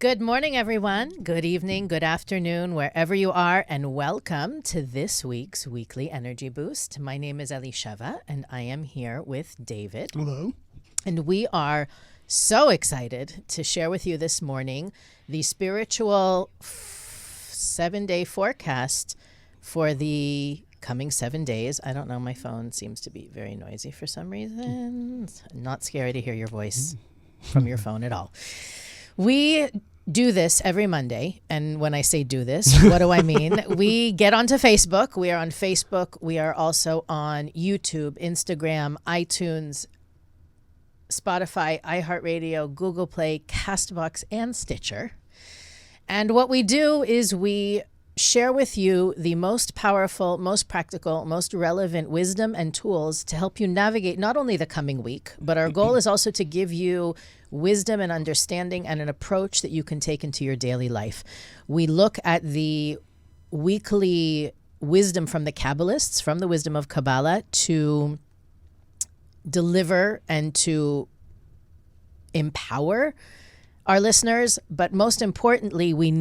Good morning, everyone. Good evening, good afternoon, wherever you are, and welcome to this week's Weekly Energy Boost. My name is Elisheva, and I am here with David. Hello. And we are so excited to share with you this morning the spiritual 7-day forecast for the coming 7 days. I don't know, my phone seems to be very noisy for some reason. It's not scary to hear your voice from your phone at all. We do this every Monday. And when I say do this, what do I mean? We get onto Facebook. We are on Facebook. We are also on YouTube, Instagram, iTunes, Spotify, iHeartRadio, Google Play, Castbox, and Stitcher. And what we do is we share with you the most powerful, most practical, most relevant wisdom and tools to help you navigate not only the coming week, but our goal is also to give you wisdom and understanding and an approach that you can take into your daily life. We look at the weekly wisdom from the Kabbalists, from the wisdom of Kabbalah, to deliver and to empower our listeners, but most importantly, we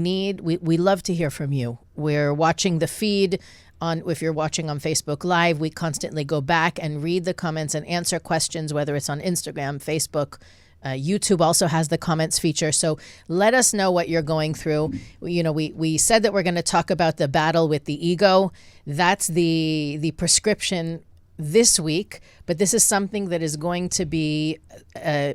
love to hear from you. We're watching the feed if you're watching on Facebook Live, we constantly go back and read the comments and answer questions, whether it's on Instagram, Facebook. YouTube also has the comments feature. So let us know what you're going through. You know, we said that we're going to talk about the battle with the ego. That's the prescription this week, but this is something that is going to be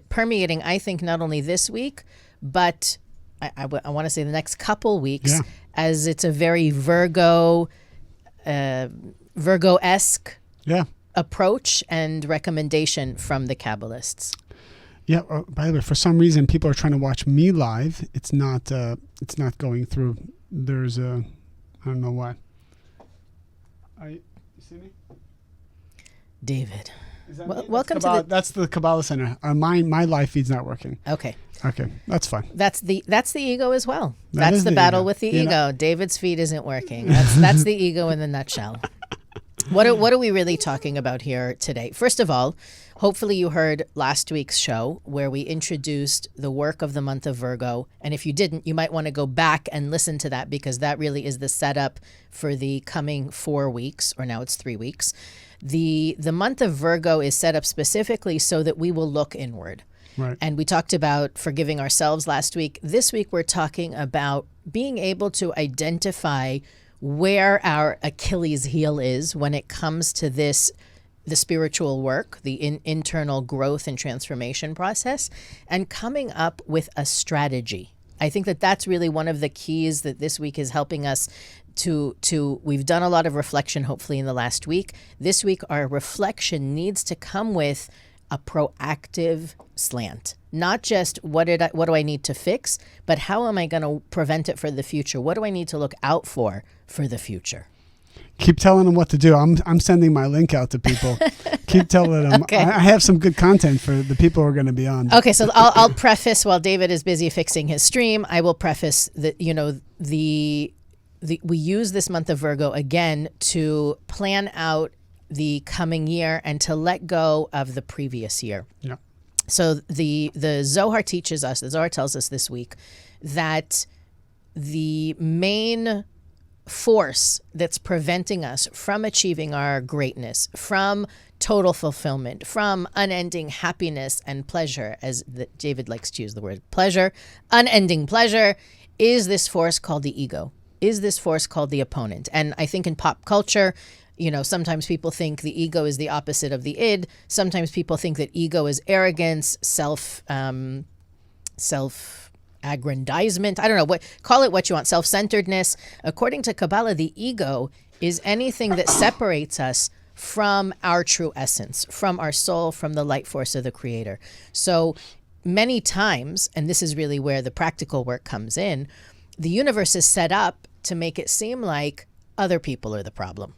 permeating, I think, not only this week, but I want to say the next couple weeks, as it's a very Virgo-esque approach and recommendation from the Kabbalists. Yeah. By the way, for some reason, people are trying to watch me live. It's not going through. There's I don't know why. You see me? David, welcome to that's the Kabbalah Center. My live feed's not working. Okay, that's fine. That's the ego as well. That's the battle with the ego. David's feed isn't working. That's the ego in the nutshell. What are we really talking about here today? First of all, hopefully you heard last week's show where we introduced the work of the month of Virgo. And if you didn't, you might want to go back and listen to that, because that really is the setup for the coming 4 weeks, or now it's 3 weeks. The month of Virgo is set up specifically so that we will look inward. Right. And we talked about forgiving ourselves last week. This week, we're talking about being able to identify where our Achilles heel is when it comes to the spiritual work, the internal growth and transformation process, and coming up with a strategy. I think that that's really one of the keys that this week is helping us to we've done a lot of reflection, hopefully, in the last week. This week, our reflection needs to come with a proactive slant. Not just what do I need to fix, but how am I going to prevent it for the future? What do I need to look out for the future? Keep telling them what to do. I'm sending my link out to people. Keep telling them. Okay. I have some good content for the people who are going to be on. Okay, so I'll preface, while David is busy fixing his stream, I will preface that, we use this month of Virgo again to plan out the coming year and to let go of the previous year. Yeah. So the Zohar teaches us, the Zohar tells us this week, that the main force that's preventing us from achieving our greatness, from total fulfillment, from unending happiness and pleasure, as David likes to use the word pleasure, unending pleasure, is this force called the ego, is this force called the opponent. And I think in pop culture, sometimes people think the ego is the opposite of the id. Sometimes people think that ego is arrogance, self-aggrandizement. I don't know, call it what you want, self-centeredness. According to Kabbalah, the ego is anything that separates us from our true essence, from our soul, from the light force of the Creator. So many times, and this is really where the practical work comes in, the universe is set up to make it seem like other people are the problem.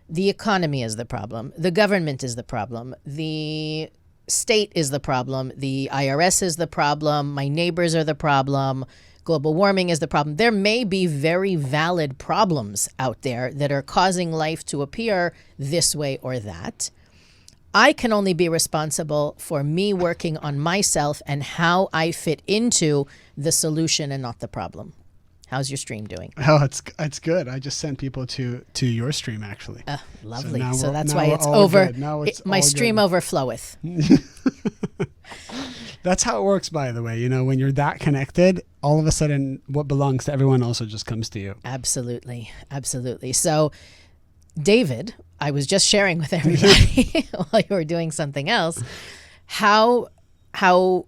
The economy is the problem. The government is the problem. The state is the problem. The IRS is the problem. My neighbors are the problem. Global warming is the problem. There may be very valid problems out there that are causing life to appear this way or that. I can only be responsible for me working on myself and how I fit into the solution and not the problem. How's your stream doing? Oh, it's good. I just sent people to your stream, actually. Lovely. So, So that's why it's over. Now it's my all stream good. overfloweth. That's how it works, by the way. When you're that connected, all of a sudden what belongs to everyone also just comes to you. Absolutely. Absolutely. So, David, I was just sharing with everybody while you were doing something else, how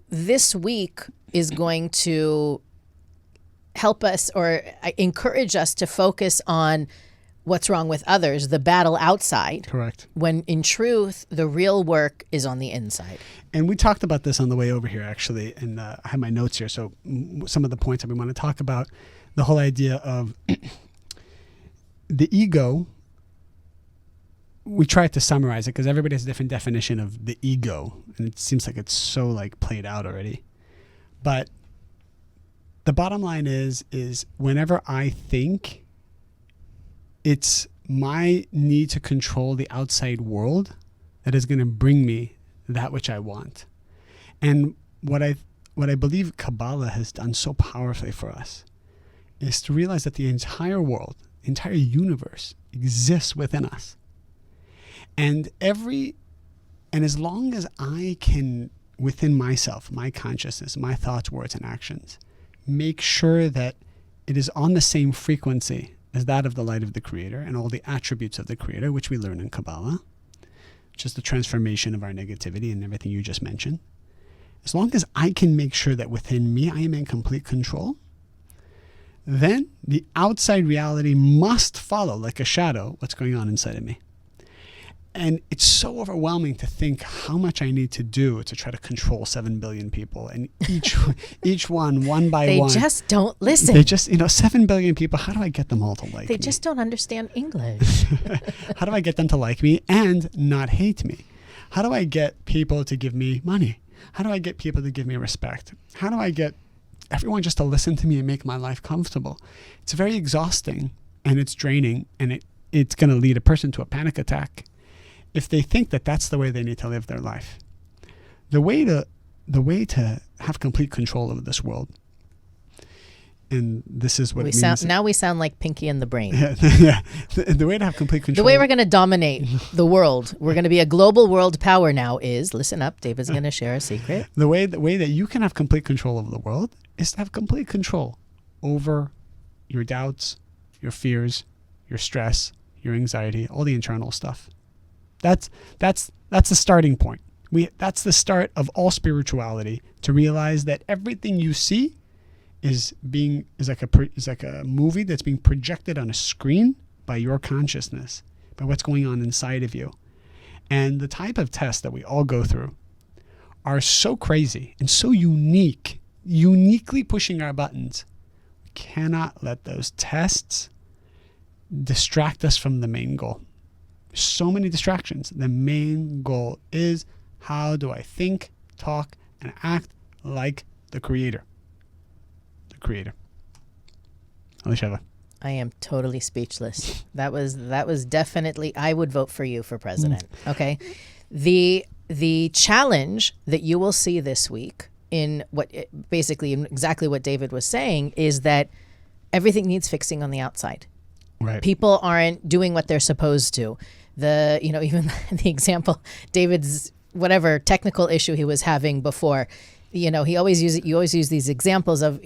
this week is going to help us or encourage us to focus on what's wrong with others, the battle outside. Correct. When in truth, the real work is on the inside. And we talked about this on the way over here, actually, and I have my notes here. So some of the points that we want to talk about, the whole idea of the ego, we tried to summarize it because everybody has a different definition of the ego, and it seems like it's so played out already. But the bottom line is whenever I think, it's my need to control the outside world that is going to bring me that which I want. And what I believe Kabbalah has done so powerfully for us is to realize that the entire world, the entire universe exists within us. And as long as I can, within myself, my consciousness, my thoughts, words, and actions, make sure that it is on the same frequency as that of the light of the Creator and all the attributes of the Creator, which we learn in Kabbalah, which is the transformation of our negativity and everything you just mentioned. As long as I can make sure that within me I am in complete control, then the outside reality must follow like a shadow what's going on inside of me. And it's so overwhelming to think how much I need to do to try to control 7 billion people. And each one by one. They just don't listen. They just, 7 billion people, how do I get them all to like me? They just don't understand English. How do I get them to like me and not hate me? How do I get people to give me money? How do I get people to give me respect? How do I get everyone just to listen to me and make my life comfortable? It's very exhausting and it's draining, and it's going to lead a person to a panic attack if they think that that's the way they need to live their life. The way to have complete control of this world, and this is what it means. Now we sound like Pinky and the Brain. Yeah. The way to have complete control. The way we're going to dominate the world, we're going to be a global world power now is, listen up, David's going to share a secret. The way that you can have complete control of the world is to have complete control over your doubts, your fears, your stress, your anxiety, all the internal stuff. That's the starting point. That's the start of all spirituality, to realize that everything you see is like a movie that's being projected on a screen by your consciousness, by what's going on inside of you. And the type of tests that we all go through are so crazy and so uniquely pushing our buttons. We cannot let those tests distract us from the main goal. So many distractions. The main goal is, how do I think, talk, and act like the Creator? The Creator. Elisheva. I am totally speechless. That was definitely, I would vote for you for president. Okay. The challenge that you will see this week in basically exactly what David was saying is that everything needs fixing on the outside. Right. People aren't doing what they're supposed to. Even the example, David's whatever technical issue he was having before, you always use these examples of,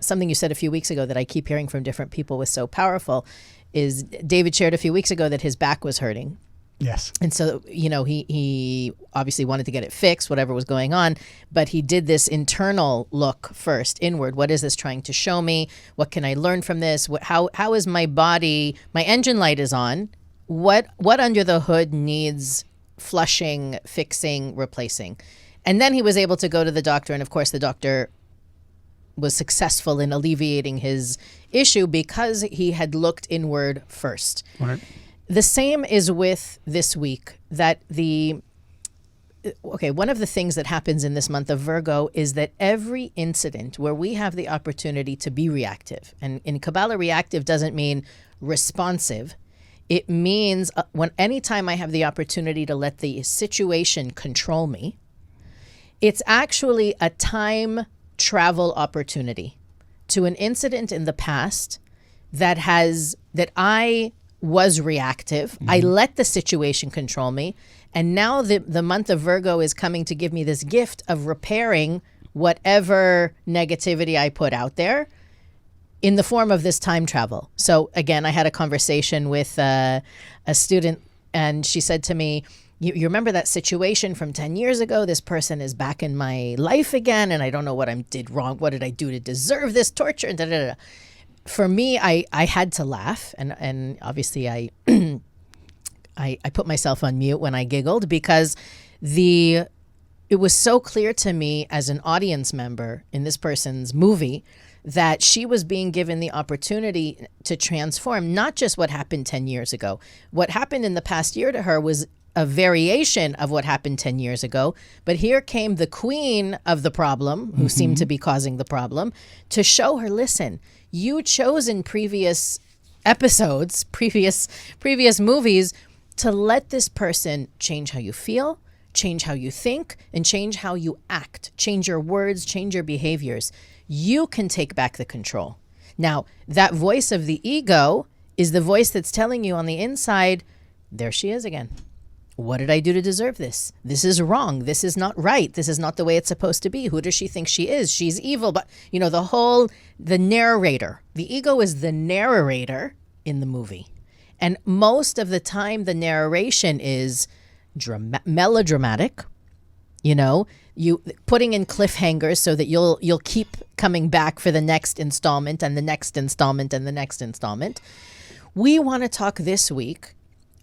something you said a few weeks ago that I keep hearing from different people was so powerful is David shared a few weeks ago that his back was hurting. Yes. And so, he obviously wanted to get it fixed, whatever was going on, but he did this internal look first, inward. What is this trying to show me? What can I learn from this? How is my body, my engine light is on. What under the hood needs flushing, fixing, replacing? And then he was able to go to the doctor. And of course, the doctor was successful in alleviating his issue because he had looked inward first. Right. The same is with this week, that one of the things that happens in this month of Virgo is that every incident where we have the opportunity to be reactive, and in Kabbalah, reactive doesn't mean responsive. It means anytime I have the opportunity to let the situation control me, it's actually a time travel opportunity to an incident in the past that I was reactive. Mm-hmm. I let the situation control me. And now the month of Virgo is coming to give me this gift of repairing whatever negativity I put out there in the form of this time travel. So again, I had a conversation with a student, and she said to me, you remember that situation from 10 years ago? This person is back in my life again, and I don't know what I did wrong. What did I do to deserve this torture? And da, da, da. For me, I had to laugh, and obviously I put myself on mute when I giggled, because it was so clear to me as an audience member in this person's movie that she was being given the opportunity to transform not just what happened 10 years ago. What happened in the past year to her was a variation of what happened 10 years ago. But here came the queen of the problem, who seemed to be causing the problem, to show her, listen, you chose in previous episodes, previous movies, to let this person change how you feel, change how you think, and change how you act, change your words, change your behaviors. You can take back the control. Now, that voice of the ego is the voice that's telling you on the inside, there she is again. What did I do to deserve this? This is wrong. This is not right. This is not the way it's supposed to be. Who does she think she is? She's evil. But, the narrator. The ego is the narrator in the movie. And most of the time, the narration is melodramatic, you putting in cliffhangers so that you'll keep coming back for the next installment and the next installment and the next installment. We want to talk this week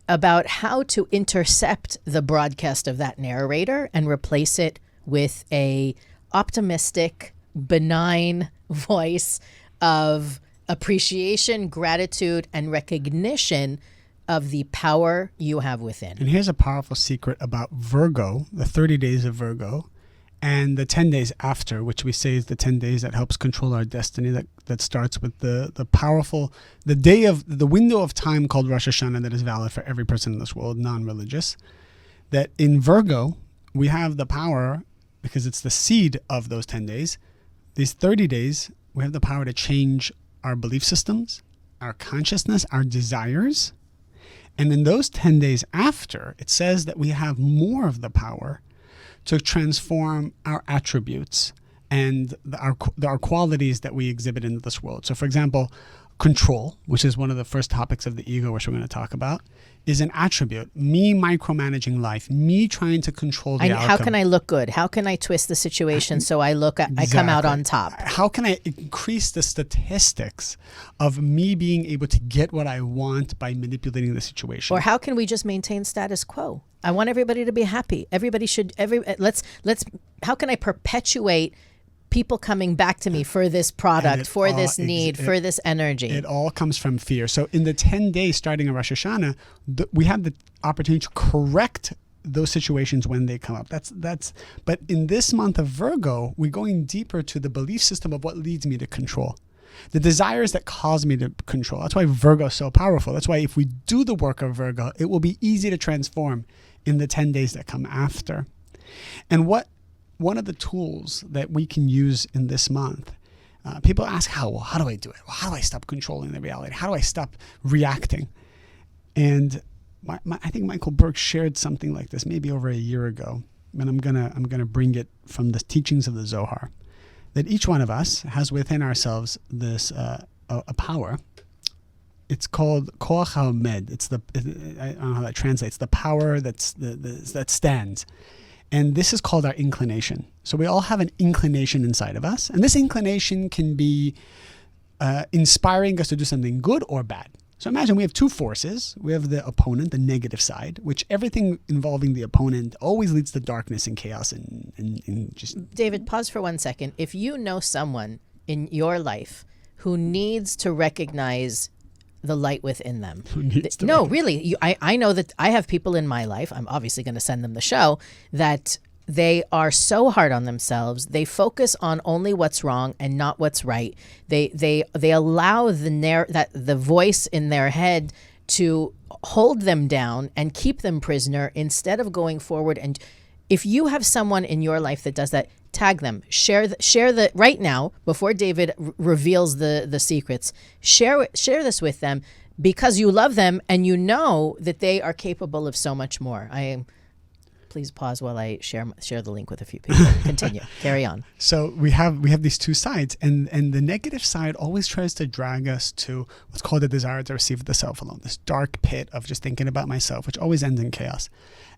about how to intercept the broadcast of that narrator and replace it with a optimistic, benign voice of appreciation, gratitude, and recognition of the power you have within. And here's a powerful secret about Virgo, the 30 days of Virgo, and the 10 days after, which we say is the 10 days that helps control our destiny, that starts with the powerful, the window of time called Rosh Hashanah that is valid for every person in this world, non-religious, that in Virgo, we have the power, because it's the seed of those 10 days, these 30 days, we have the power to change our belief systems, our consciousness, our desires. And in those 10 days after, it says that we have more of the power to transform our attributes and our qualities that we exhibit in this world. So, for example, control, which is one of the first topics of the ego, which we're going to talk about, is an attribute. Me micromanaging life, me trying to control the outcome. How can I look good? How can I twist the situation so I come out on top? How can I increase the statistics of me being able to get what I want by manipulating the situation? Or how can we just maintain status quo? I want everybody to be happy. How can I perpetuate people coming back to me for this product, for this need, for this energy? It all comes from fear. So in the 10 days starting in Rosh Hashanah, we have the opportunity to correct those situations when they come up. But in this month of Virgo, we're going deeper to the belief system of what leads me to control. The desires that cause me to control. That's why Virgo is so powerful. That's why if we do the work of Virgo, it will be easy to transform in the 10 days that come after. And one of the tools that we can use in this month, people ask, how do I do it? How do I stop controlling the reality? How do I stop reacting? And I think Michael Burke shared something like this maybe over a year ago, and I'm gonna bring it from the teachings of the Zohar, that each one of us has within ourselves this a power. It's called Koach HaOmed. I don't know how that translates. The power that stands. And this is called our inclination. So we all have an inclination inside of us. And this inclination can be inspiring us to do something good or bad. So imagine we have two forces. We have the opponent, the negative side, which everything involving the opponent always leads to darkness and chaos and just... David, pause for 1 second. If you know someone in your life who needs to recognize the light within them. Really. I know that I have people in my life, I'm obviously going to send them the show, that they are so hard on themselves. They focus on only what's wrong and not what's right. They allow the voice in their head to hold them down and keep them prisoner instead of going forward. And if you have someone in your life that does that, tag them, share the right now before David reveals the secrets, share this with them, because you love them and you know that they are capable of so much more. Please pause while I share the link with a few people. Continue. Carry on. So we have these two sides, and the negative side always tries to drag us to what's called the desire to receive the self alone, this dark pit of just thinking about myself, which always ends in chaos.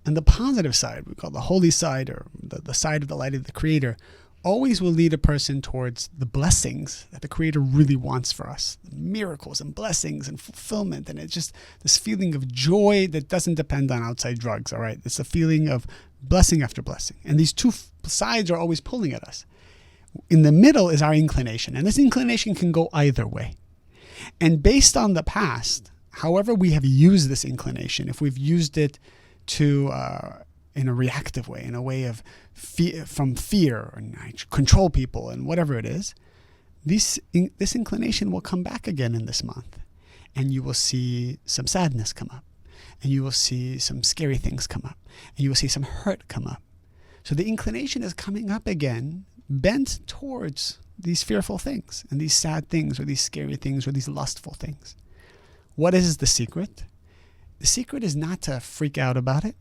And the positive side, we call the holy side, or the side of the light of the Creator, always will lead a person towards the blessings that the Creator really wants for us, the miracles and blessings and fulfillment. And it's just this feeling of joy that doesn't depend on outside drugs, all right? It's a feeling of blessing after blessing. And these two sides are always pulling at us. In the middle is our inclination, and this inclination can go either way. And based on the past, however we have used this inclination, if we've used it to in a reactive way, in a way of from fear, and I control people and whatever it is, this inclination will come back again in this month, and you will see some sadness come up, and you will see some scary things come up, and you will see some hurt come up. So the inclination is coming up again, bent towards these fearful things and these sad things or these scary things or these lustful things. What is the secret? The secret is not to freak out about it.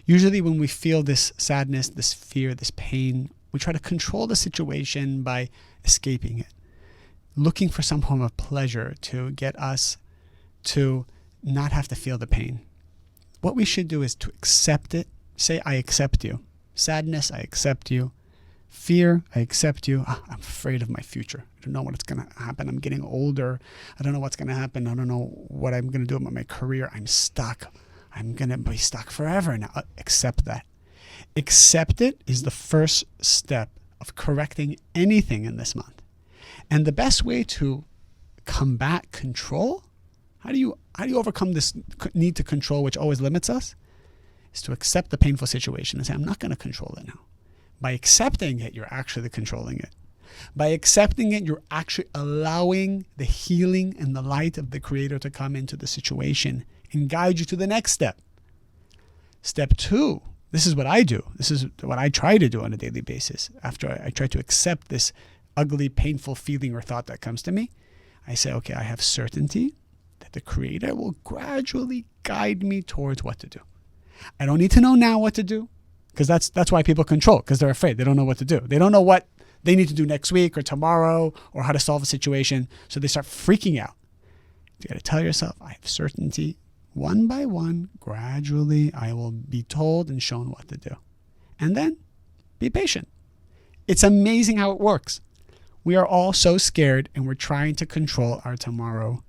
Usually when we feel this sadness, this fear, this pain, we try to control the situation by escaping it, looking for some form of pleasure to get us to not have to feel the pain. What we should do is to accept it. Say, I accept you. Sadness, I accept you. Fear, I accept you. I'm afraid of my future. I don't know what's going to happen. I'm getting older. I don't know what's going to happen. I don't know what I'm going to do about my career. I'm stuck. I'm going to be stuck forever now. Accept that. Accept it is the first step of correcting anything in this month. And the best way to combat control, how do you overcome this need to control, which always limits us, is to accept the painful situation and say, I'm not going to control it now. By accepting it, you're actually controlling it. By accepting it, you're actually allowing the healing and the light of the Creator to come into the situation and guide you to the next step. Step 2, this is what I do. This is what I try to do on a daily basis. After I try to accept this ugly, painful feeling or thought that comes to me, I say, okay, I have certainty that the Creator will gradually guide me towards what to do. I don't need to know now what to do, because that's why people control, because they're afraid. They don't know what to do. They don't know what they need to do next week or tomorrow or how to solve a situation, so they start freaking out. You got to tell yourself, I have certainty. One by one, gradually, I will be told and shown what to do. And then, be patient. It's amazing how it works. We are all so scared, and we're trying to control our tomorrow.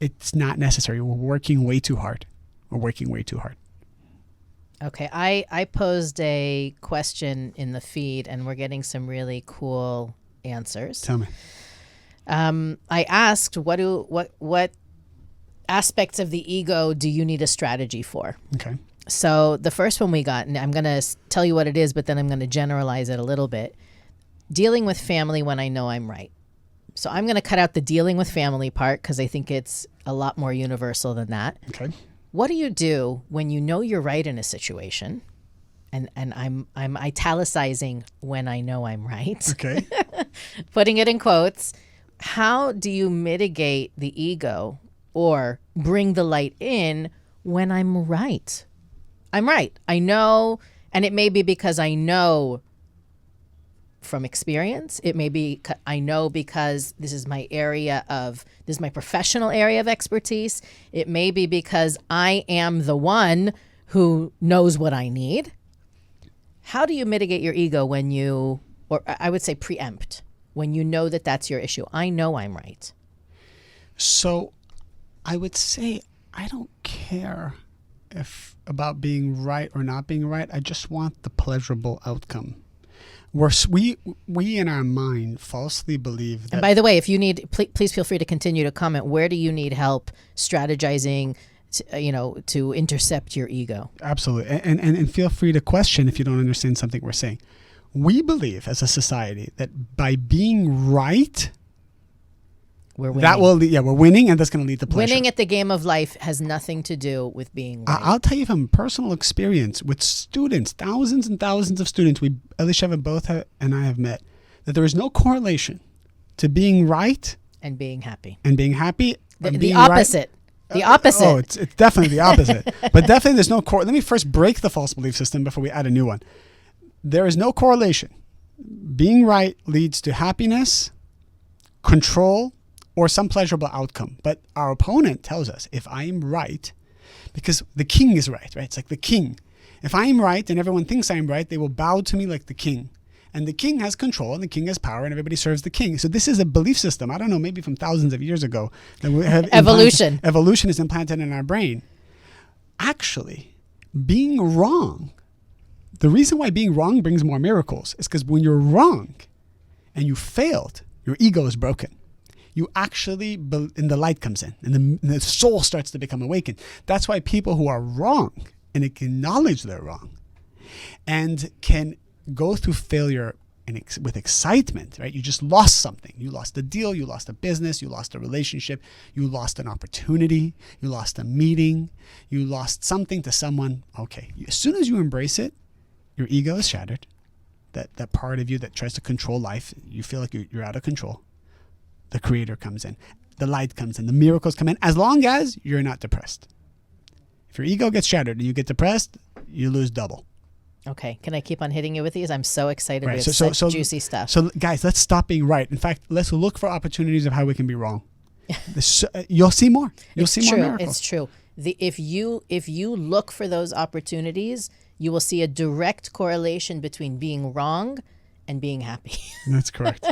It's not necessary. We're working way too hard. Okay, I posed a question in the feed, and we're getting some really cool answers. Tell me. I asked, what aspects of the ego do you need a strategy for? Okay. So the first one we got, and I'm going to tell you what it is, but then I'm going to generalize it a little bit. Dealing with family when I know I'm right. So I'm going to cut out the dealing with family part because I think it's a lot more universal than that. Okay. What do you do when you know you're right in a situation? And I'm italicizing when I know I'm right. Okay. Putting it in quotes. How do you mitigate the ego or bring the light in when I'm right? I'm right. I know, and it may be because I know from experience. It may be I know because this is my professional area of expertise. It may be because I am the one who knows what I need. How do you mitigate your ego when you, or I would say preempt, when you know that that's your issue? I know I'm right. So I would say I don't care about being right or not being right. I just want the pleasurable outcome. We in our mind falsely believe that. And by the way, if you need, please feel free to continue to comment. Where do you need help strategizing, to intercept your ego? Absolutely, and feel free to question if you don't understand something we're saying. We believe as a society that by being right, We're winning. That will, we're winning, and that's going to lead to pleasure. Winning at the game of life has nothing to do with being right. I'll tell you from personal experience with students, thousands and thousands of students, Elisheva and I have met, that there is no correlation to being right and being happy. The opposite. Right. The opposite. Oh, it's definitely the opposite. But definitely there's no let me first break the false belief system before we add a new one. There is no correlation. Being right leads to happiness, control, or some pleasurable outcome. But our opponent tells us, if I am right, because the king is right? It's like the king. If I am right and everyone thinks I am right, they will bow to me like the king. And the king has control, and the king has power, and everybody serves the king. So this is a belief system, I don't know, maybe from thousands of years ago. That we have Evolution. Evolution is implanted in our brain. Actually, being wrong, the reason why being wrong brings more miracles is because when you're wrong and you failed, your ego is broken. You actually, and the light comes in, and the soul starts to become awakened. That's why people who are wrong and acknowledge they're wrong and can go through failure with excitement, right? You just lost something. You lost a deal, you lost a business, you lost a relationship, you lost an opportunity, you lost a meeting, you lost something to someone. Okay, as soon as you embrace it, your ego is shattered. That part of you that tries to control life, you feel like you're out of control. The creator comes in, the light comes in, the miracles come in, as long as you're not depressed. If your ego gets shattered and you get depressed, you lose double. Okay, can I keep on hitting you with these? I'm so excited. Right. We have such juicy stuff. So guys, let's stop being right. In fact, let's look for opportunities of how we can be wrong. You'll see more. You'll see more miracles. It's true. If you look for those opportunities, you will see a direct correlation between being wrong and being happy. That's correct.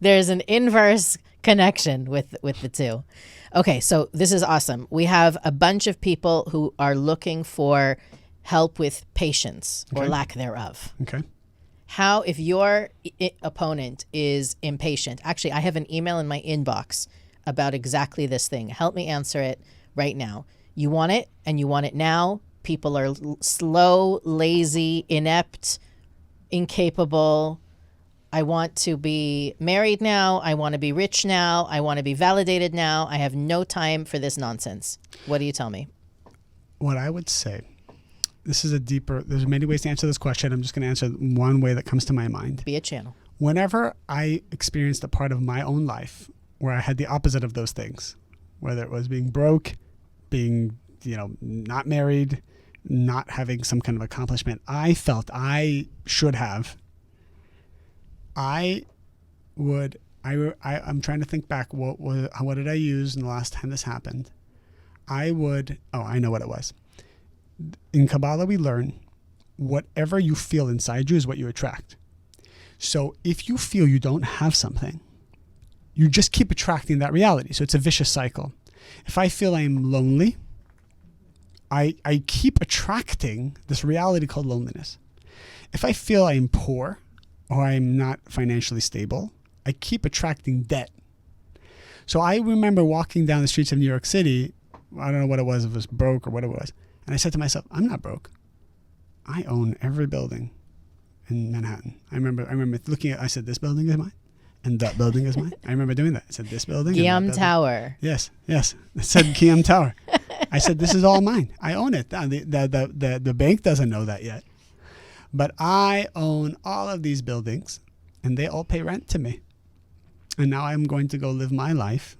There's an inverse connection with the two. Okay, so this is awesome. We have a bunch of people who are looking for help with patience or lack thereof. Okay. How, if your opponent is impatient, actually, I have an email in my inbox about exactly this thing. Help me answer it right now. You want it, and you want it now. People are slow, lazy, inept, incapable. I want to be married now. I want to be rich now. I want to be validated now. I have no time for this nonsense. What do you tell me? What I would say, there's many ways to answer this question. I'm just going to answer one way that comes to my mind. Be a channel. Whenever I experienced a part of my own life where I had the opposite of those things, whether it was being broke, being, not married, not having some kind of accomplishment I felt I should have, I'm trying to think back. What did I use in the last time this happened? I know what it was. In Kabbalah, we learn whatever you feel inside you is what you attract. So if you feel you don't have something, you just keep attracting that reality. So it's a vicious cycle. If I feel I'm lonely, I keep attracting this reality called loneliness. If I feel I'm poor or I'm not financially stable, I keep attracting debt. So I remember walking down the streets of New York City. I don't know what it was, if it was broke or what it was. And I said to myself, I'm not broke. I own every building in Manhattan. I remember looking at, I said, this building is mine. And that building is mine. I remember doing that. I said, this building. Ghiyam Tower. Yes. It said Ghiyam Tower. I said, this is all mine. I own it. The bank doesn't know that yet. But I own all of these buildings, and they all pay rent to me. And now I'm going to go live my life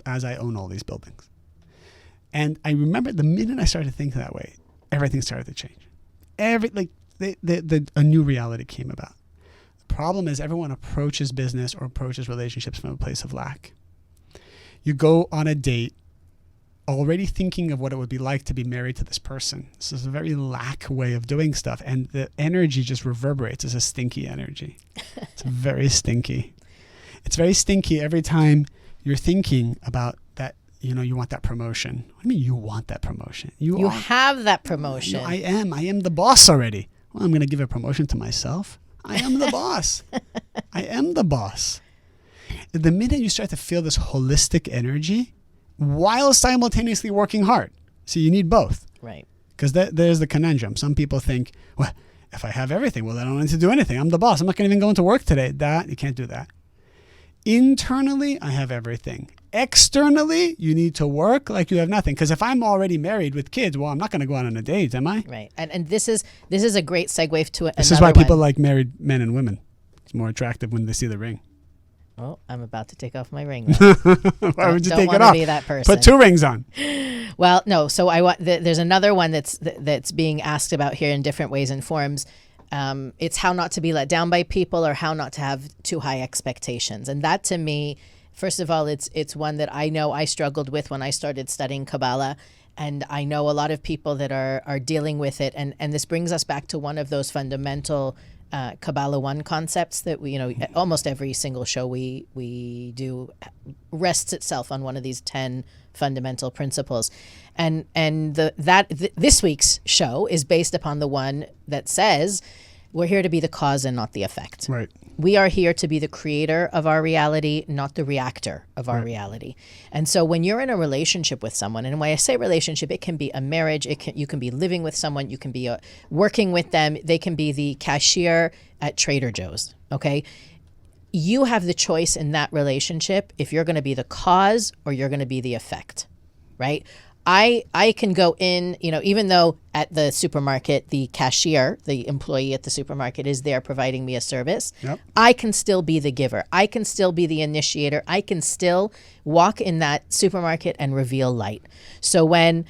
as I own all these buildings. And I remember the minute I started thinking that way, everything started to change. A new reality came about. The problem is everyone approaches business or approaches relationships from a place of lack. You go on a date already thinking of what it would be like to be married to this person. This is a very lack way of doing stuff. And the energy just reverberates. It's a stinky energy. It's very stinky. It's very stinky every time you're thinking about that, you want that promotion. What do you mean you want that promotion? You have that promotion. I am the boss already. Well, I'm going to give a promotion to myself. I am the boss. I am the boss. The minute you start to feel this holistic energy, while simultaneously working hard. So you need both. Right. Because there's the conundrum. Some people think, well, if I have everything, well, then I don't need to do anything. I'm the boss. I'm not going to even go into work today. You can't do that. Internally, I have everything. Externally, you need to work like you have nothing. Because if I'm already married with kids, well, I'm not going to go out on a date, am I? Right. And this is a great segue to This is why people like married men and women. It's more attractive when they see the ring. Oh, I'm about to take off my ring. Why would you take it off? Be that person. Put 2 rings on. Well, no. So there's another one that's being asked about here in different ways and forms. It's how not to be let down by people, or how not to have too high expectations. And that, to me, first of all, it's one that I know I struggled with when I started studying Kabbalah. And I know a lot of people that are dealing with it. And this brings us back to one of those fundamental Kabbalah 1 concepts that we, almost every single show we do rests itself on one of these 10 fundamental principles. And this week's show is based upon the one that says we're here to be the cause and not the effect. Right. We are here to be the creator of our reality, not the reactor of our reality. And so when you're in a relationship with someone, and when I say relationship, it can be a marriage, you can be living with someone, you can be working with them, they can be the cashier at Trader Joe's, okay? You have the choice in that relationship if you're going to be the cause or you're going to be the effect, right? I can go in, even though at the supermarket, the cashier, the employee at the supermarket is there providing me a service, Yep. I can still be the giver. I can still be the initiator. I can still walk in that supermarket and reveal light. So when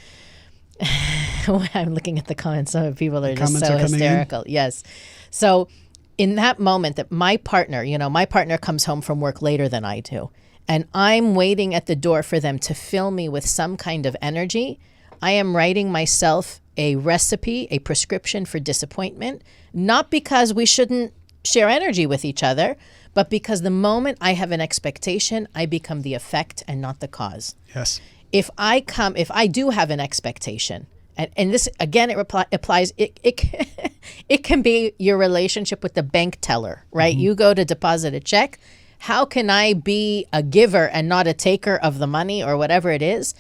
I'm looking at the comments, some people are just so hysterical. Yes. So in that moment that my partner comes home from work later than I do, and I'm waiting at the door for them to fill me with some kind of energy, I am writing myself a recipe, a prescription for disappointment, not because we shouldn't share energy with each other, but because the moment I have an expectation, I become the effect and not the cause. Yes. If I do have an expectation, and this, again, it applies, it can be your relationship with the bank teller, right? Mm-hmm. You go to deposit a check. How can I be a giver and not a taker of the money or whatever it is?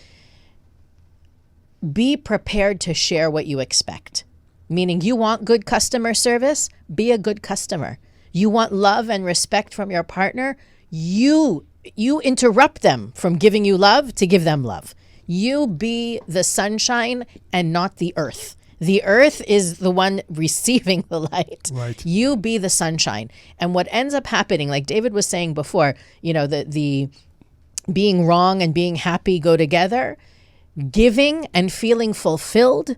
Be prepared to share what you expect. Meaning, you want good customer service? Be a good customer. You want love and respect from your partner? You interrupt them from giving you love to give them love. You be the sunshine and not the earth. The earth is the one receiving the light. Right. You be the sunshine. And what ends up happening, like David was saying before, the being wrong and being happy go together. Giving and feeling fulfilled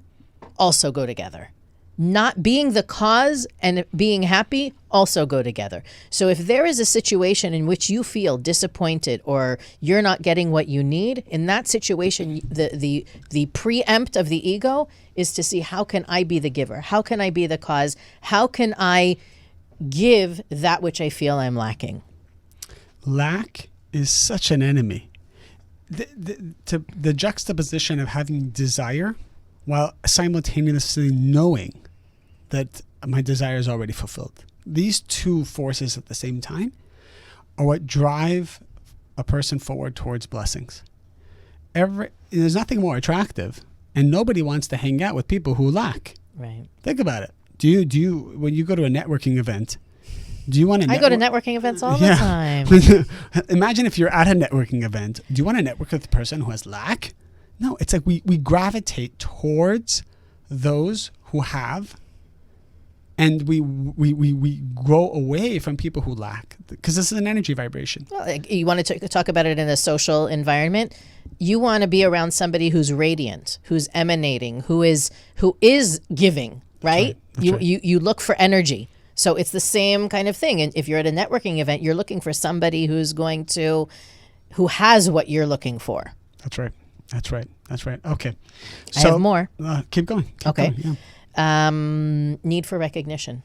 also go together. Not being the cause and being happy also go together. So if there is a situation in which you feel disappointed or you're not getting what you need, in that situation, the preempt of the ego is to see, how can I be the giver? How can I be the cause? How can I give that which I feel I'm lacking? Lack is such an enemy. The juxtaposition of having desire while simultaneously knowing that my desire is already fulfilled. These two forces at the same time are what drive a person forward towards blessings. There's nothing more attractive, and nobody wants to hang out with people who lack. Right. Think about it. Do you when you go to a networking event, do you want to I go to networking events all the time. Imagine if you're at a networking event. Do you want to network with a person who has lack? No, it's like we gravitate towards those who have, and we grow away from people who lack, because this is an energy vibration. Well, you want to talk about it in a social environment. You want to be around somebody who's radiant, who's emanating, who is giving, right? That's right. You look for energy. So it's the same kind of thing. And if you're at a networking event, you're looking for somebody who has what you're looking for. That's right. Okay. So, I have more. Keep going. Okay. Going, yeah. Need for recognition.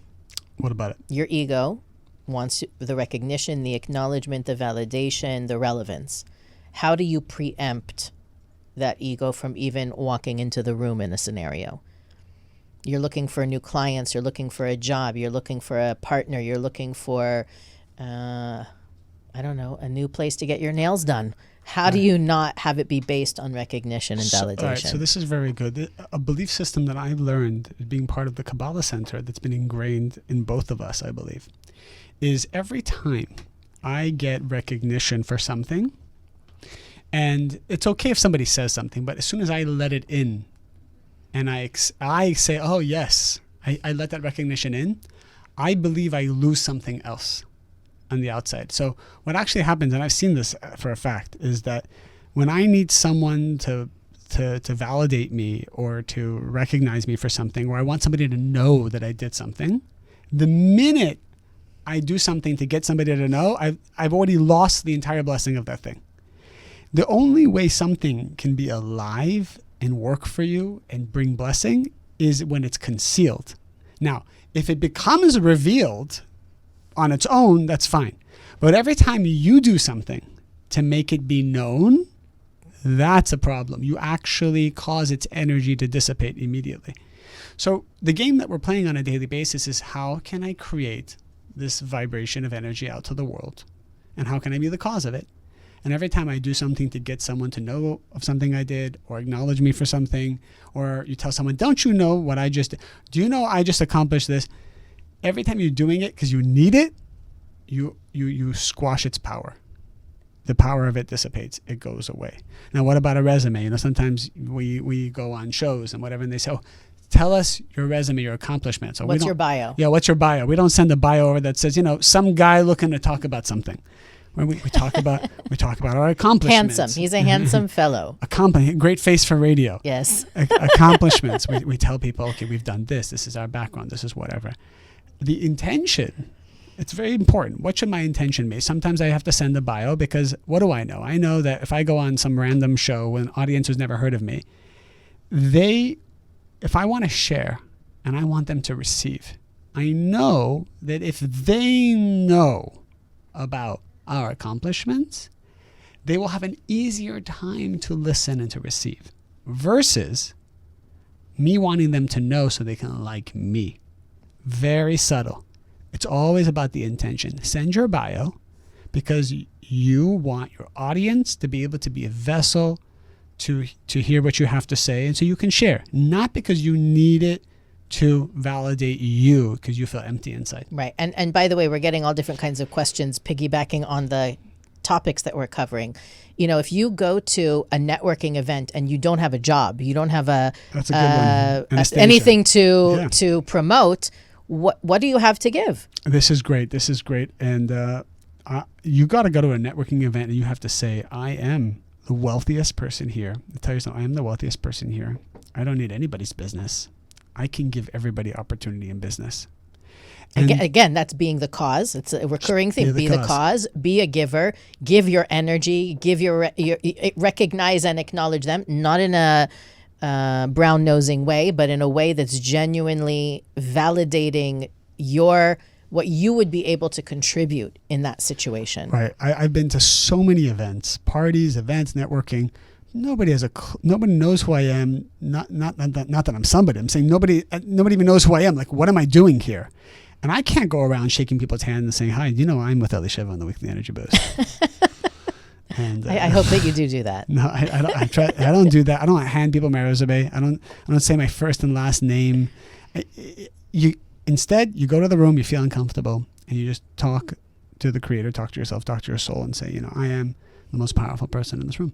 What about it? Your ego wants the recognition, the acknowledgement, the validation, the relevance. How do you preempt that ego from even walking into the room in a scenario? You're looking for new clients. You're looking for a job. You're looking for a partner. You're looking for, a new place to get your nails done. How do you not have it be based on recognition and validation? All right, so this is very good. A belief system that I've learned being part of the Kabbalah Center that's been ingrained in both of us, I believe, is every time I get recognition for something. And it's okay if somebody says something, but as soon as I let it in and I say, oh, yes, I let that recognition in, I believe I lose something else on the outside. So what actually happens, and I've seen this for a fact, is that when I need someone to validate me or to recognize me for something, or I want somebody to know that I did something, the minute I do something to get somebody to know, I've already lost the entire blessing of that thing. The only way something can be alive and work for you and bring blessing is when it's concealed. Now, if it becomes revealed on its own, that's fine. But every time you do something to make it be known, that's a problem. You actually cause its energy to dissipate immediately. So the game that we're playing on a daily basis is, how can I create this vibration of energy out to the world? And how can I be the cause of it? And every time I do something to get someone to know of something I did, or acknowledge me for something, or you tell someone, don't you know what I just did? Do you know I just accomplished this? Every time you're doing it because you need it, you squash its power. The power of it dissipates. It goes away. Now, what about a resume? You know, sometimes we go on shows and whatever, and they say, oh, tell us your resume, your accomplishments. So what's your bio? Yeah, what's your bio? We don't send a bio over that says, some guy looking to talk about something. When we talk about our accomplishments. Handsome. He's a handsome fellow. Great face for radio. Yes. Accomplishments. We tell people, okay, we've done this. This is our background. This is whatever. The intention, it's very important. What should my intention be? Sometimes I have to send a bio because what do I know? I know that if I go on some random show with an audience who's never heard of me, if I want to share and I want them to receive, I know that if they know about our accomplishments, they will have an easier time to listen and to receive, versus me wanting them to know so they can like me. Very subtle. It's always about the intention. Send your bio because you want your audience to be able to be a vessel to hear what you have to say, and so you can share, not because you need it to validate you because you feel empty inside. Right. And by the way, we're getting all different kinds of questions piggybacking on the topics that we're covering. If you go to a networking event and you don't have a job, you don't have That's a good one. Anything to promote, what do you have to give? This is great. And you got to go to a networking event and you have to say, I am the wealthiest person here. I tell you something, I am the wealthiest person here. I don't need anybody's business. I can give everybody opportunity in business. And again, that's being the cause. It's a recurring theme. Be the cause. Be a giver. Give your energy. Give your recognize and acknowledge them. Not in a brown nosing way, but in a way that's genuinely validating what you would be able to contribute in that situation. Right. I've been to so many events, parties, events, networking. Nobody knows who I am. Not that I'm somebody. I'm saying nobody even knows who I am. Like, what am I doing here? And I can't go around shaking people's hands and saying, "Hi, I'm with Elisheva on the Weekly Energy Boost." And I hope that you do that. No, I don't do that. I don't hand people my resume. I don't say my first and last name. Instead, you go to the room, you feel uncomfortable, and you just talk to the Creator, talk to yourself, talk to your soul, and say, I am the most powerful person in this room.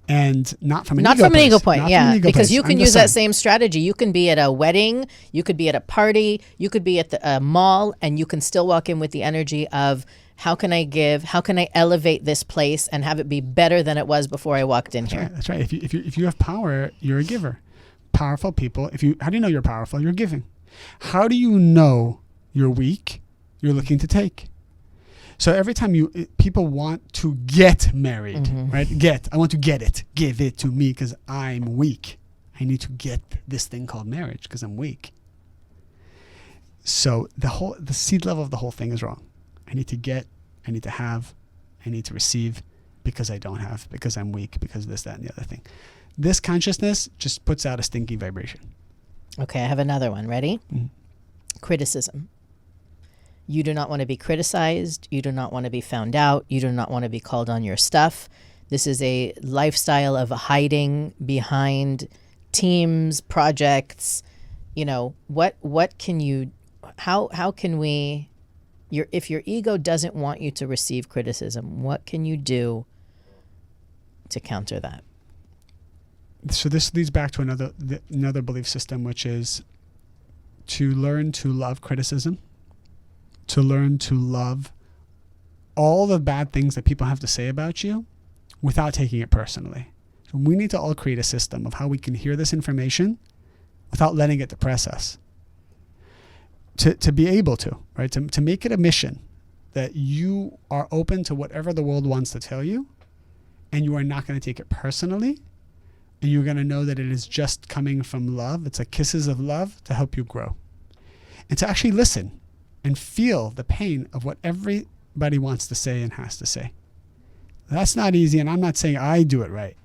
And not from an ego point, yeah. Because you can use that same strategy. You can be at a wedding, you could be at a party, you could be at the mall, and you can still walk in with the energy of, how can I give? How can I elevate this place and have it be better than it was before I walked in here? Right, that's right. If you have power, you're a giver. Powerful people. How do you know you're powerful? You're giving. How do you know you're weak? You're looking to take. So every time people want to get married, right? I want to get it. Give it to me because I'm weak. I need to get this thing called marriage because I'm weak. So the seed level of the whole thing is wrong. I need to get, I need to have, I need to receive because I don't have, because I'm weak, because of this, that, and the other thing. This consciousness just puts out a stinky vibration. Okay, I have another one. Ready? Criticism. You do not want to be criticized. You do not want to be found out. You do not want to be called on your stuff. This is a lifestyle of hiding behind teams, projects. What can you, how can we if your ego doesn't want you to receive criticism, what can you do to counter that? So this leads back to another belief system, which is to learn to love criticism, to learn to love all the bad things that people have to say about you without taking it personally. So we need to all create a system of how we can hear this information without letting it depress us. To be able to, right? To make it a mission that you are open to whatever the world wants to tell you, and you are not going to take it personally, and you're going to know that it is just coming from love. It's a kisses of love to help you grow. And to actually listen and feel the pain of what everybody wants to say and has to say. That's not easy, and I'm not saying I do it right,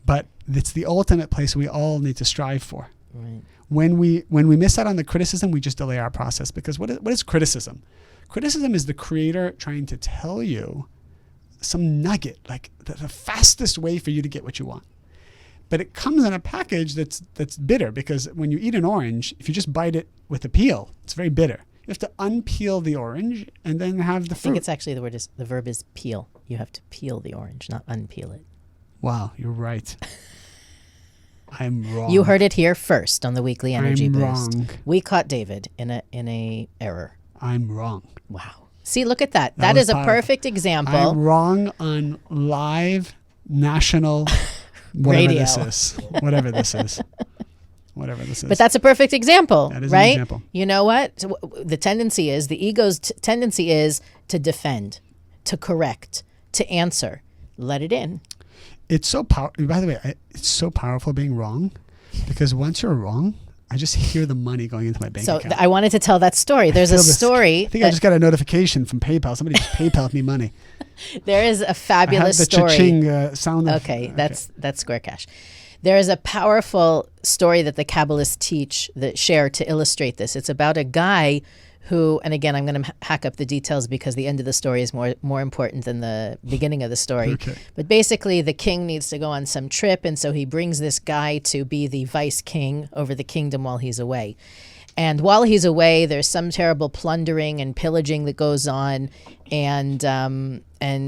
but it's the ultimate place we all need to strive for. Right. When we miss out on the criticism, we just delay our process. Because what is criticism? Criticism is the creator trying to tell you some nugget, like the fastest way for you to get what you want. But it comes in a package that's bitter, because when you eat an orange, if you just bite it with the peel, it's very bitter. You have to unpeel the orange and then have the fruit. I think it's actually the verb is peel. You have to peel the orange, not unpeel it. Wow, you're right. I'm wrong. You heard it here first on the Weekly Energy I'm Boost. wrong. We caught David in a error. I'm wrong. Wow. See, look at that. That is a perfect example. I'm wrong on live national whatever radio. this is. Whatever this is. Whatever this is. But that's a perfect example, That is right? an example. You know what? The ego's tendency is to defend, to correct, to answer. Let it in. It's so powerful. By the way, it's so powerful being wrong, because once you're wrong, I just hear the money going into my bank account. I wanted to tell that story. There's a story. I think I just got a notification from PayPal. Somebody just PayPal'd me money. There is a fabulous I had the story. cha-ching sound. Okay, that's Square Cash. There is a powerful story that the Kabbalists share to illustrate this. It's about a guy who, and again, I'm going to hack up the details because the end of the story is more important than the beginning of the story. Okay. But basically, the king needs to go on some trip, and so he brings this guy to be the vice king over the kingdom while he's away. And while he's away, there's some terrible plundering and pillaging that goes on, and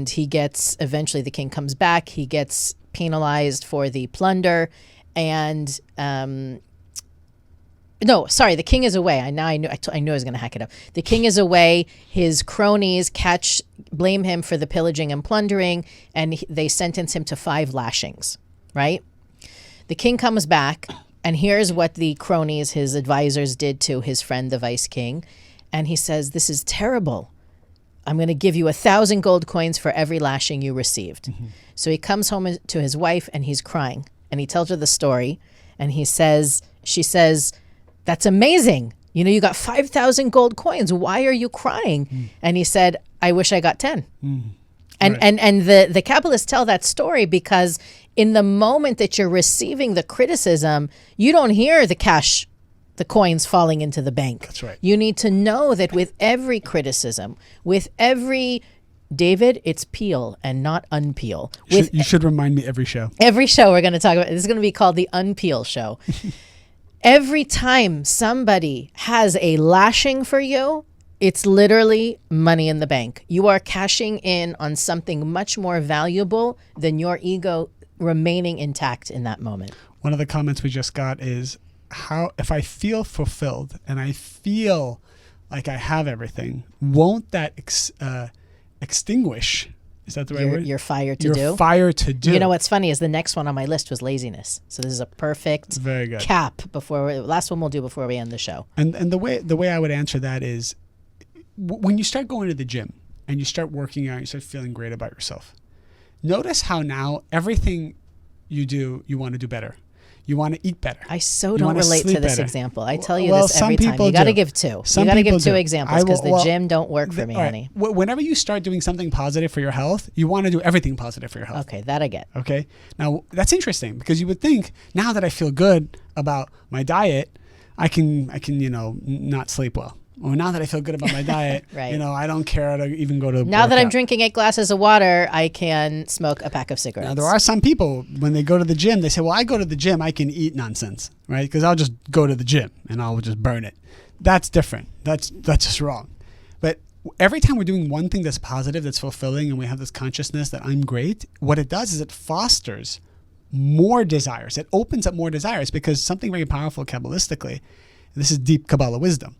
he gets, eventually the king comes back, he gets penalized for the plunder, and the king is away. I knew I was going to hack it up. The king is away. His cronies blame him for the pillaging and plundering, and they sentence him to 5 lashings, right? The king comes back, and here's what the cronies, his advisors, did to his friend, the vice king. And he says, "This is terrible. I'm going to give you 1,000 gold coins for every lashing you received." Mm-hmm. So he comes home to his wife, and he's crying. And he tells her the story, and she says, "That's amazing. You know, you got 5,000 gold coins. Why are you crying?" Mm. And he said, "I wish I got 10." Mm. And the Kabbalists tell that story because in the moment that you're receiving the criticism, you don't hear the coins falling into the bank. That's right. You need to know that with every criticism, with every David, it's peel and not unpeel. You should remind me every show. Every show we're going to talk about. This is going to be called the Unpeel Show. Every time somebody has a lashing for you, it's literally money in the bank. You are cashing in on something much more valuable than your ego remaining intact in that moment. One of the comments we just got is, if I feel fulfilled and I feel like I have everything, won't that extinguish? Is that the right word? Your fire to do. Your fire to do. You know what's funny is the next one on my list was laziness. So this is a perfect Very good. cap last one we'll do before we end the show. And the way I would answer that is, when you start going to the gym and you start working out, you start feeling great about yourself. Notice how now everything you do, you want to do better. You want to eat better. I don't relate to this example. I tell you this every time. You got to give 2. You got to give 2 examples because the gym don't work for me, honey. Whenever you start doing something positive for your health, you want to do everything positive for your health. Okay, that I get. Okay. Now, that's interesting because you would think, now that I feel good about my diet, I can not sleep well. Or now that I feel good about my diet, right. I don't care to even go to Now that I'm drinking 8 glasses of water, I can smoke a pack of cigarettes. Now, there are some people, when they go to the gym, they say, well, I go to the gym, I can eat nonsense, right? Because I'll just go to the gym and I'll just burn it. That's different. That's just wrong. But every time we're doing one thing that's positive, that's fulfilling, and we have this consciousness that I'm great, what it does is it fosters more desires. It opens up more desires, because something very powerful Kabbalistically, this is deep Kabbalah wisdom,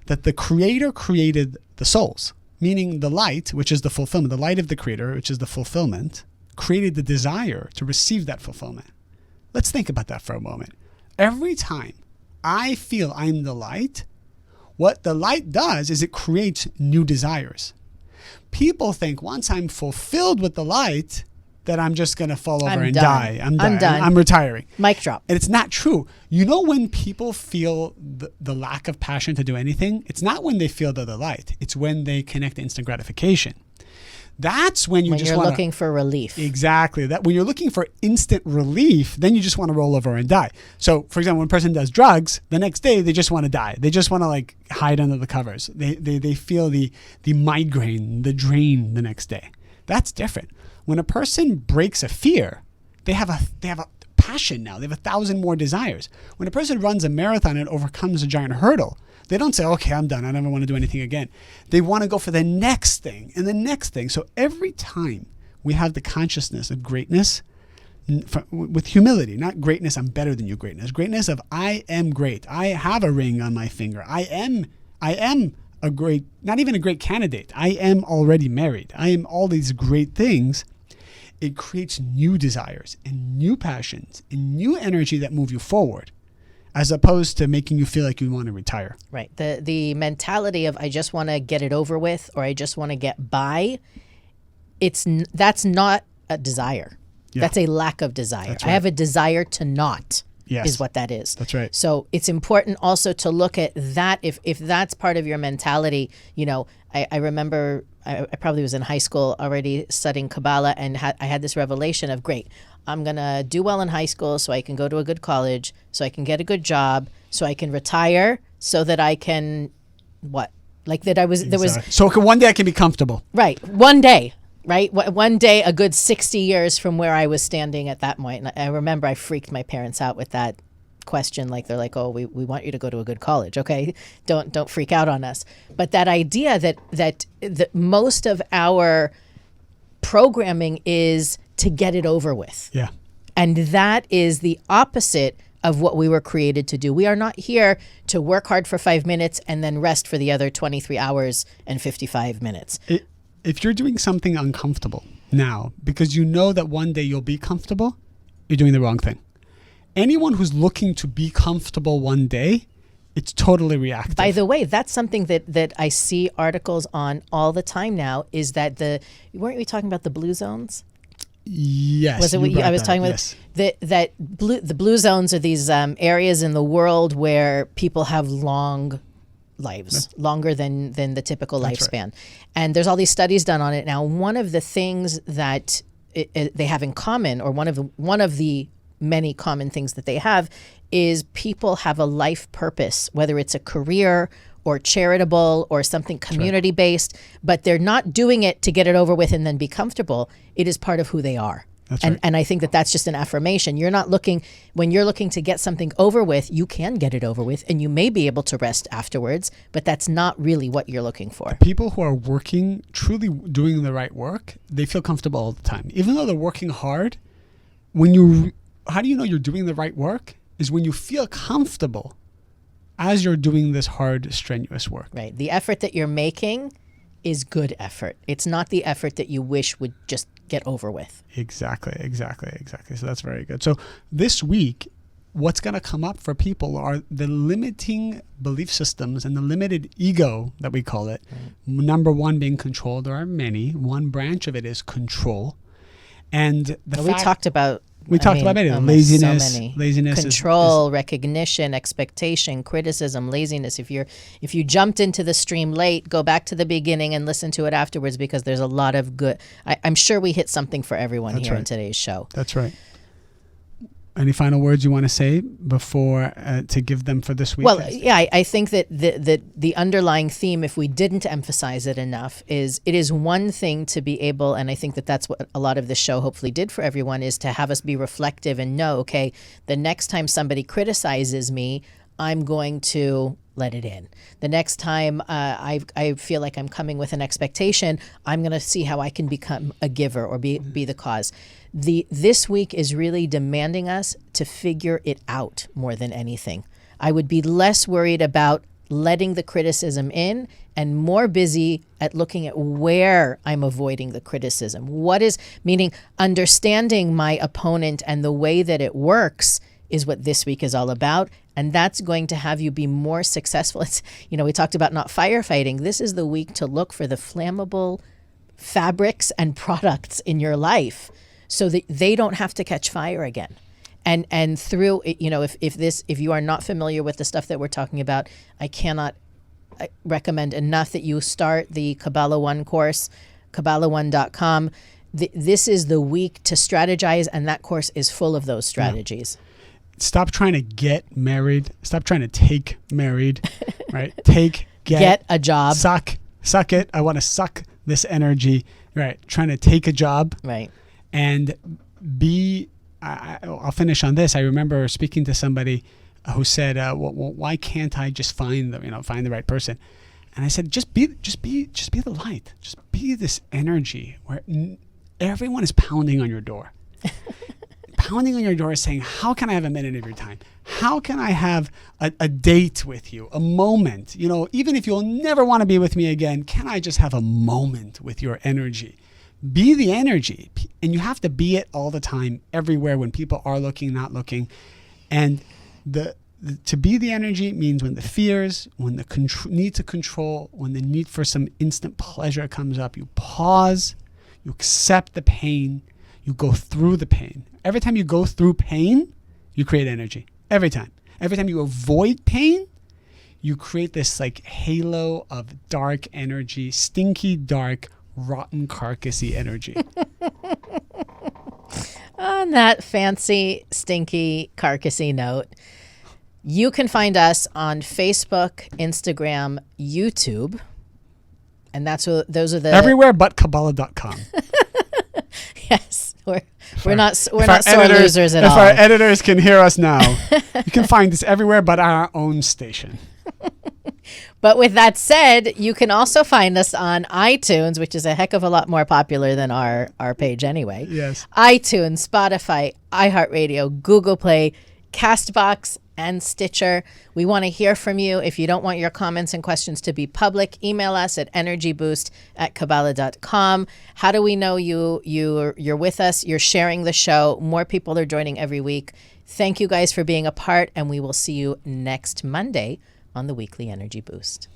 that the Creator created the souls, meaning the light, which is the fulfillment, the light of the Creator, which is the fulfillment, created the desire to receive that fulfillment. Let's think about that for a moment. Every time I feel I'm the light, what the light does is it creates new desires. People think once I'm fulfilled with the light, that I'm just going to fall over and die. I'm done. I'm retiring. Mic drop. And it's not true. You know, when people feel the lack of passion to do anything, it's not when they feel they're the light. It's when they connect to instant gratification. That's when you're looking for relief. Exactly. That when you're looking for instant relief, then you just want to roll over and die. So, for example, when a person does drugs, the next day they just want to die. They just want to like hide under the covers. They feel the migraine, the drain the next day. That's different. When a person breaks a fear, they have a passion now. They have 1,000 more desires. When a person runs a marathon and overcomes a giant hurdle, they don't say, okay, I'm done. I never want to do anything again. They want to go for the next thing and the next thing. So every time we have the consciousness of greatness, with humility, not greatness, I'm better than you greatness of I am great. I have a ring on my finger. I am a great, not even a great candidate. I am already married. I am all these great things. It creates new desires and new passions and new energy that move you forward, as opposed to making you feel like you want to retire. Right. The mentality of I just want to get it over with, or I just want to get by, that's not a desire. Yeah. That's a lack of desire. Right. I have a desire to not. Yes. Is what that is. That's right. So it's important also to look at that. If that's part of your mentality, you know, I remember I probably was in high school already studying Kabbalah, and I had this revelation of, great, I'm going to do well in high school so I can go to a good college, so I can get a good job, so I can retire, so that I can, what? Like that I was, exactly. There was. So one day I can be comfortable. Right. One day. Right? One day, a good 60 years from where I was standing at that point. And I remember I freaked my parents out with that question. Like, they're like, oh, we want you to go to a good college. Okay. Don't freak out on us. But that idea that most of our programming is to get it over with. Yeah. And that is the opposite of what we were created to do. We are not here to work hard for 5 minutes and then rest for the other 23 hours and 55 minutes. If you're doing something uncomfortable now because you know that one day you'll be comfortable, you're doing the wrong thing. Anyone who's looking to be comfortable one day, it's totally reactive. By the way, that's something that I see articles on all the time now, is that weren't we talking about the blue zones? Yes. Was it what I was talking about? Yes. The blue zones are these areas in the world where people have long lives, longer than the typical lifespan. Right. And there's all these studies done on it. Now, one of the things that they have in common, or one of the many common things that they have, is people have a life purpose, whether it's a career or charitable or something community-based, but they're not doing it to get it over with and then be comfortable. It is part of who they are. That's right. And I think that's just an affirmation. You're not looking, when you're looking to get something over with, you can get it over with and you may be able to rest afterwards, but that's not really what you're looking for. People who are working, truly doing the right work, they feel comfortable all the time. Even though they're working hard, how do you know you're doing the right work? Is when you feel comfortable as you're doing this hard, strenuous work. Right. The effort that you're making is good effort. It's not the effort that you wish would just get over with. Exactly. So that's very good. So this week, what's going to come up for people are the limiting belief systems and the limited ego that we call it. Right. Number one being control. There are many. One branch of it is control. And we talked about many. Laziness, control, recognition, expectation, criticism, laziness. If you jumped into the stream late, go back to the beginning and listen to it afterwards, because there's a lot of good. I'm sure we hit something for everyone here in today's show. That's right. Any final words you want to say before to give them for this week? Well, yeah, I think that the underlying theme, if we didn't emphasize it enough, is it is one thing to be able, and I think that's what a lot of this show hopefully did for everyone, is to have us be reflective and know, okay, the next time somebody criticizes me, I'm going to let it in. The next time I feel like I'm coming with an expectation, I'm going to see how I can become a giver or be the cause. This week is really demanding us to figure it out more than anything. I would be less worried about letting the criticism in and more busy at looking at where I'm avoiding the criticism. Meaning understanding my opponent and the way that it works is what this week is all about. And that's going to have you be more successful. It's, we talked about not firefighting. This is the week to look for the flammable fabrics and products in your life so that they don't have to catch fire again. And through, if you are not familiar with the stuff that we're talking about, I cannot recommend enough that you start the Kabbalah 1 course, Kabbalah1.com. This is the week to strategize, and that course is full of those strategies. Yeah. Stop trying to get married. Stop trying to take married, right? Get a job. Suck it. I want to suck this energy, right? Trying to take a job. Right. And I'll finish on this. I remember speaking to somebody who said, well, why can't I just find the right person? And I said, just be the light. Just be this energy where everyone is pounding on your door. Pounding on your door saying, how can I have a minute of your time? How can I have a date with you, a moment? Even if you'll never want to be with me again, can I just have a moment with your energy? Be the energy. And you have to be it all the time, everywhere, when people are looking, not looking. And to be the energy means when the fears, when the need to control, when the need for some instant pleasure comes up, you pause, you accept the pain, you go through the pain. Every time you go through pain, you create energy. Every time. Every time you avoid pain, you create this like halo of dark energy, stinky, dark, rotten, carcassy energy. On that fancy, stinky, carcassy note, you can find us on Facebook, Instagram, YouTube, and those are the everywhere but Kabbalah.com. Yes, we're not sore losers at all. If our editors can hear us now, you can find us everywhere but our own station. But with that said, you can also find us on iTunes, which is a heck of a lot more popular than our page anyway. Yes. iTunes, Spotify, iHeartRadio, Google Play, Castbox, and Stitcher. We want to hear from you. If you don't want your comments and questions to be public, email us at energyboost@kabbalah.com. How do we know you're with us? You're sharing the show. More people are joining every week. Thank you guys for being a part, and we will see you next Monday on the Weekly Energy Boost.